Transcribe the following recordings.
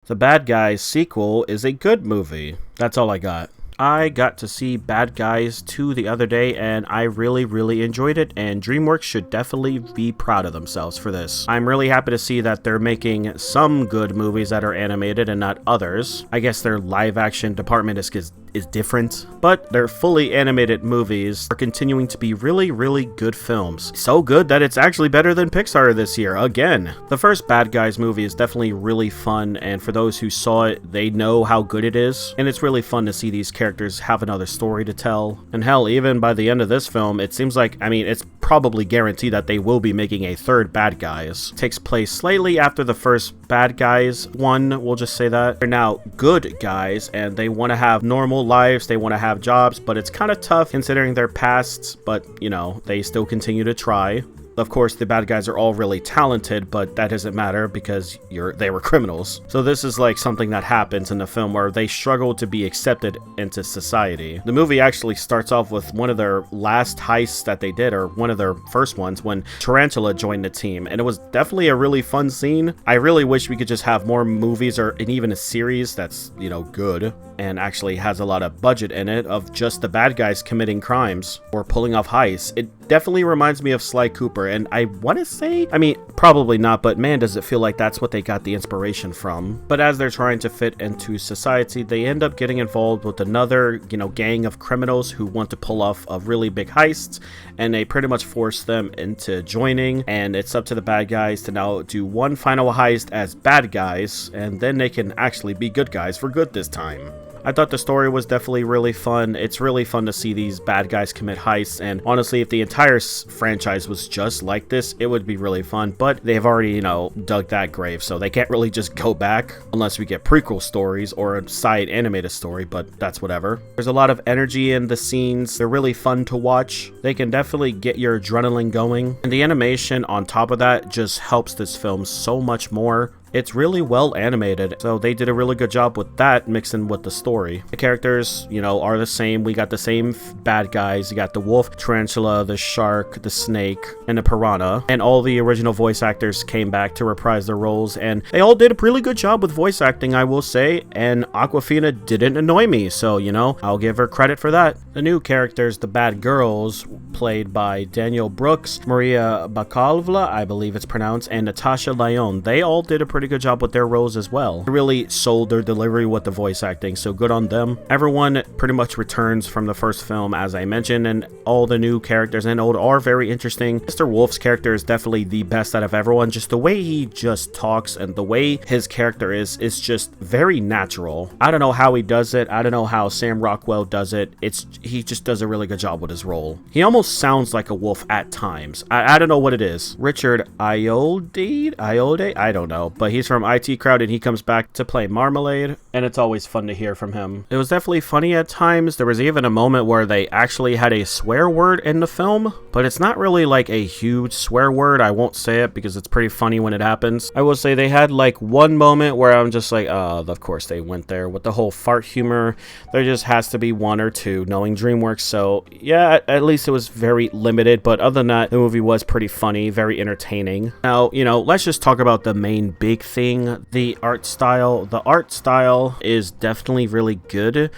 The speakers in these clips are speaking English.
The Bad Guys sequel is a good movie. That's all I got. I got to see Bad Guys 2 the other day, and I really enjoyed it, and DreamWorks should definitely be proud of themselves for this. I'm really happy to see that they're making some good movies that are animated and not others. I guess their live action department is different, but their fully animated movies are continuing to be really good films. So good that it's actually better than Pixar this year, again. The first Bad Guys movie is definitely really fun, and for those who saw it, they know how good it is, and it's really fun to see these characters have another story to tell. And hell, even by the end of this film, it seems like, it's probably guaranteed that they will be making a third Bad Guys. It takes place slightly after the first Bad Guys one, we'll just say that. They're now good guys, and they want to have normal lives, they want to have jobs, but it's kind of tough considering their pasts, but, they still continue to try. Of course, the bad guys are all really talented, but that doesn't matter because they were criminals. So this is like something that happens in the film where they struggle to be accepted into society. The movie actually starts off with one of their last heists that they did, or one of their first ones, when Tarantula joined the team, and it was definitely a really fun scene. I really wish we could just have more movies and even a series that's, good and actually has a lot of budget in it of just the bad guys committing crimes or pulling off heists. It definitely reminds me of Sly Cooper, and I want to say, probably not, but man, does it feel like that's what they got the inspiration from. But as they're trying to fit into society, they end up getting involved with another, gang of criminals who want to pull off a really big heist, and they pretty much force them into joining, and it's up to the bad guys to now do one final heist as bad guys, and then they can actually be good guys for good this time. I thought the story was definitely really fun. It's really fun to see these bad guys commit heists, and honestly, if the entire franchise was just like this, it would be really fun, but they've already, dug that grave, so they can't really just go back unless we get prequel stories or a side animated story, but that's whatever. There's a lot of energy in the scenes. They're really fun to watch. They can definitely get your adrenaline going, and the animation on top of that just helps this film so much more. It's really well animated, so they did a really good job with that, mixing with the story. The characters, are the same. We got the same bad guys. You got the wolf, tarantula, the shark, the snake, and the piranha. And all the original voice actors came back to reprise their roles, and they all did a really good job with voice acting, I will say. And Awkwafina didn't annoy me, so, I'll give her credit for that. The new characters, the bad girls, played by Daniel Brooks, Maria Bakalova, I believe it's pronounced, and Natasha Lyonne. They all did a pretty good job with their roles as well. They really sold their delivery with the voice acting, so good on them. Everyone pretty much returns from the first film, as I mentioned, and all the new characters and old are very interesting. Mr. Wolf's character is definitely the best out of everyone. Just the way he just talks and the way his character is just very natural. I don't know how he does it. I don't know how Sam Rockwell does it. He just does a really good job with his role. He almost sounds like a wolf at times. I don't know what it is. Richard Iode, I don't know, but he's from IT Crowd, and he comes back to play Marmalade, and it's always fun to hear from him. It was definitely funny at times. There was even a moment where they actually had a swear word in the film, but it's not really like a huge swear word. I won't say it because it's pretty funny when it happens. I will say they had like one moment where I'm just like, of course they went there with the whole fart humor. There just has to be one or two, knowing DreamWorks, so yeah, at least it was very limited, but other than that, the movie was pretty funny, very entertaining. Now, let's just talk about the main big thing, the art style. The art style is definitely really good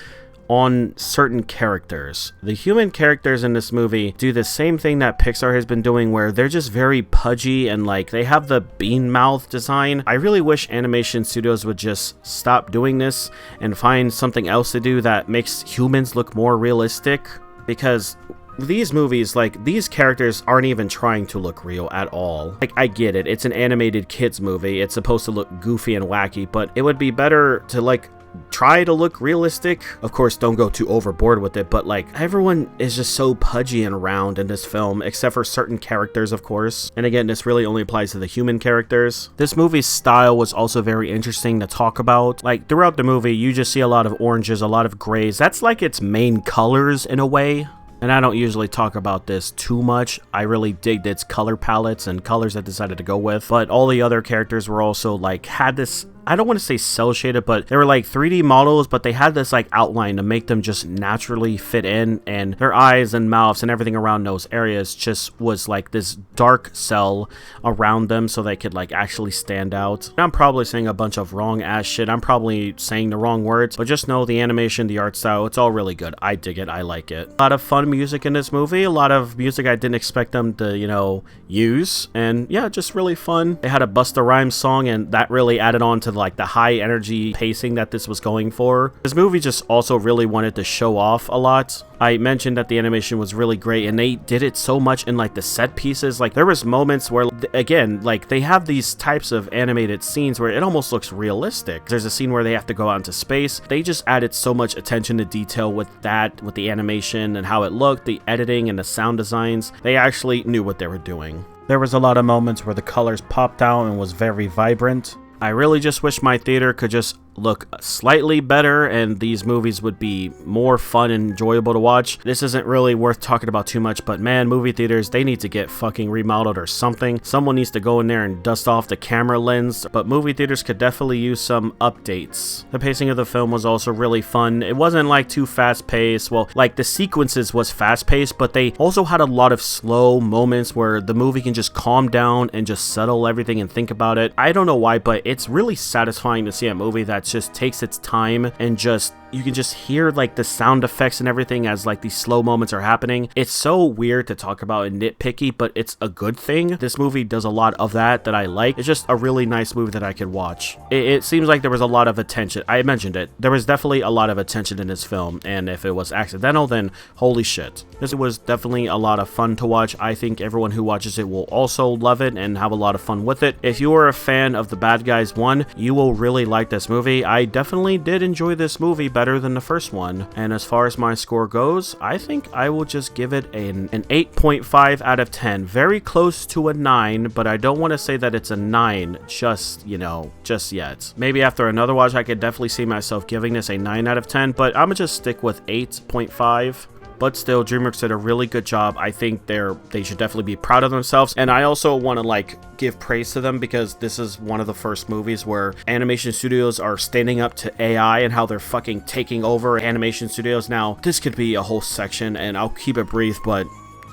on certain characters. The human characters in this movie do the same thing that Pixar has been doing, where they're just very pudgy and like they have the bean mouth design. I really wish animation studios would just stop doing this and find something else to do that makes humans look more realistic, because these movies, like, these characters aren't even trying to look real at all. Like, I get it, it's an animated kids movie, it's supposed to look goofy and wacky, but it would be better to, like, try to look realistic. Of course, don't go too overboard with it, but like, everyone is just so pudgy and round in this film, except for certain characters, of course. And again, this really only applies to the human characters. This movie's style was also very interesting to talk about. Like, throughout the movie, you just see a lot of oranges, a lot of grays. That's like its main colors in a way. And I don't usually talk about this too much. I really digged its color palettes and colors I decided to go with. But all the other characters were also like, had this I don't want to say cell shaded, but they were like 3D models, but they had this like outline to make them just naturally fit in, and their eyes and mouths and everything around those areas just was like this dark cell around them so they could like actually stand out. I'm probably saying a bunch of wrong ass shit. I'm probably saying the wrong words, but just know the animation, the art style, it's all really good. I dig it. I like it. A lot of fun music in this movie. A lot of music I didn't expect them to, you know, use. And yeah, just really fun. They had a Busta Rhymes song, and that really added on to like the high energy pacing that this was going for. This movie just also really wanted to show off a lot. I mentioned that the animation was really great, and they did it so much in like the set pieces. Like there was moments where, again, like they have these types of animated scenes where it almost looks realistic. There's a scene where they have to go out into space. They just added so much attention to detail with that, with the animation and how it looked, the editing and the sound designs. They actually knew what they were doing. There was a lot of moments where the colors popped out and was very vibrant. I really just wish my theater could just look slightly better and these movies would be more fun and enjoyable to watch. This isn't really worth talking about too much, but man, movie theaters, they need to get fucking remodeled or something. Someone needs to go in there and dust off the camera lens, but movie theaters could definitely use some updates. The pacing of the film was also really fun. It wasn't like too fast paced. Well, like the sequences was fast paced, but they also had a lot of slow moments where the movie can just calm down and just settle everything and think about it. I don't know why, but it's really satisfying to see a movie that just takes its time and just you can just hear like the sound effects and everything as like these slow moments are happening. It's so weird to talk about and nitpicky, but it's a good thing. This movie does a lot of that I like. It's just a really nice movie that I could watch. It seems like there was a lot of attention. I mentioned it. There was definitely a lot of attention in this film, and if it was accidental, then holy shit. This was definitely a lot of fun to watch. I think everyone who watches it will also love it and have a lot of fun with it. If you are a fan of The Bad Guys 1, you will really like this movie. I definitely did enjoy this movie better than the first one. And as far as my score goes, I think I will just give it an 8.5 out of 10. Very close to a 9, but I don't want to say that it's a 9 just, you know, just yet. Maybe after another watch, I could definitely see myself giving this a 9 out of 10, but I'm gonna just stick with 8.5. But still, DreamWorks did a really good job. I think they should definitely be proud of themselves. And I also want to like give praise to them because this is one of the first movies where animation studios are standing up to AI and how they're fucking taking over animation studios. Now, this could be a whole section and I'll keep it brief, but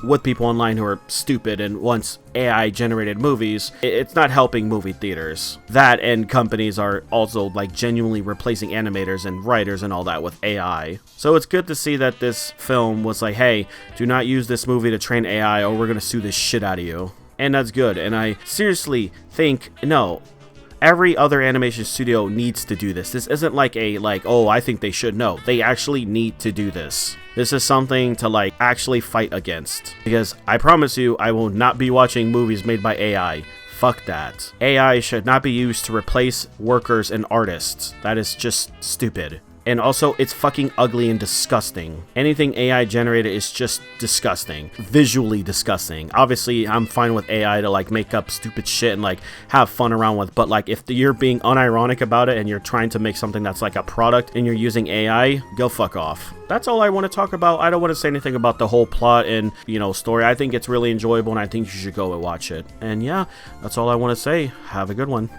with people online who are stupid and wants AI generated movies, it's not helping movie theaters. That and companies are also like genuinely replacing animators and writers and all that with AI. So it's good to see that this film was like, hey, do not use this movie to train AI or we're gonna sue this shit out of you. And that's good. And I seriously think, no, every other animation studio needs to do this. This isn't like oh, I think they should. No, they actually need to do this. This is something to like actually fight against. Because I promise you, I will not be watching movies made by AI. Fuck that. AI should not be used to replace workers and artists. That is just stupid. And also, it's fucking ugly and disgusting. Anything AI generated is just disgusting. Visually disgusting. Obviously, I'm fine with AI to like make up stupid shit and like have fun around with, but like if you're being unironic about it and you're trying to make something that's like a product and you're using AI, go fuck off. That's all I want to talk about. I don't want to say anything about the whole plot and, you know, story. I think it's really enjoyable and I think you should go and watch it. And yeah, that's all I want to say. Have a good one.